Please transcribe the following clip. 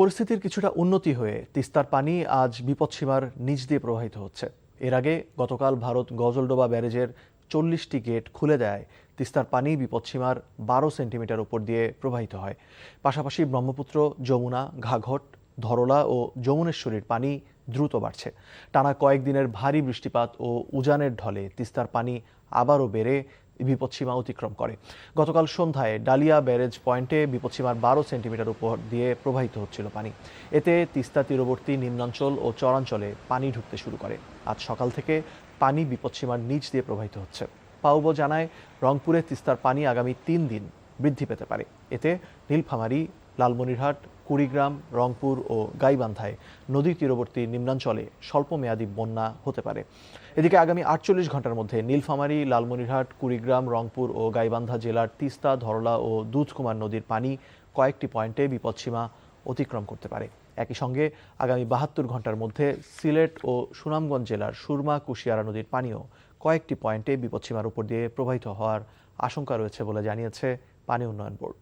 পরিস্থিতির কিছুটা উন্নতি হয়ে তিস্তার পানি আজ বিপদসীমার নিচ দিয়ে প্রবাহিত হচ্ছে। এর আগে গতকাল ভারত গজলডোবা ব্যারেজের 40টি গেট খুলে দেয় তিস্তার পানি বিপদসীমার 12 সেন্টিমিটার উপর দিয়ে প্রবাহিত হয়। পাশাপাশি ব্রহ্মপুত্র, যমুনা, ঘাঘট, ধরলা ও যমুনেশ্বরীর পানি দ্রুত বাড়ছে। টানা কয়েকদিনের ভারী বৃষ্টিপাত ও উজানের ঢলে তিস্তার পানি আবারও বেড়ে বিপদসীমা অতিক্রম করে। গতকাল সন্ধ্যায় ডালিয়া ব্যারেজ পয়েন্টে বিপদসীমার 12 সেন্টিমিটার উপর দিয়ে প্রবাহিত হচ্ছিল পানি। এতে তিস্তা তীরবর্তী নিম্নাঞ্চল ও চরাঞ্চলে পানি ঢুকতে শুরু করে। আজ সকাল থেকে পানি বিপদসীমার নিচ দিয়ে প্রবাহিত হচ্ছে। পাউব জানায়, রংপুরে তিস্তার পানি আগামী 3 দিন বৃদ্ধি পেতে পারে। এতে নীলফামারী, লালমনিরহাট, কুড়িগ্রাম, রংপুর ও গাইবান্ধায় নদী তীরবর্তী নিম্নাঞ্চলে স্বল্পমেয়াদী বন্যা হতে পারে। এদিকে আগামী 48 ঘন্টার মধ্যে নীলফামারী, লালমনিরহাট, কুড়িগ্রাম, রংপুর ও গাইবান্ধা জেলার তিস্তা, ধরলা ও দুধকুমার নদীর পানি কয়েকটি পয়েন্টে বিপদসীমা অতিক্রম করতে পারে। একই সঙ্গে আগামী 72 ঘন্টার মধ্যে সিলেট ও সুনামগঞ্জ জেলার সুরমা, কুশিয়ারা নদীর পানিও কয়েকটি পয়েন্টে বিপদসীমার উপর দিয়ে প্রবাহিত হওয়ার আশঙ্কা রয়েছে বলে জানিয়েছে পানি উন্নয়ন বোর্ড।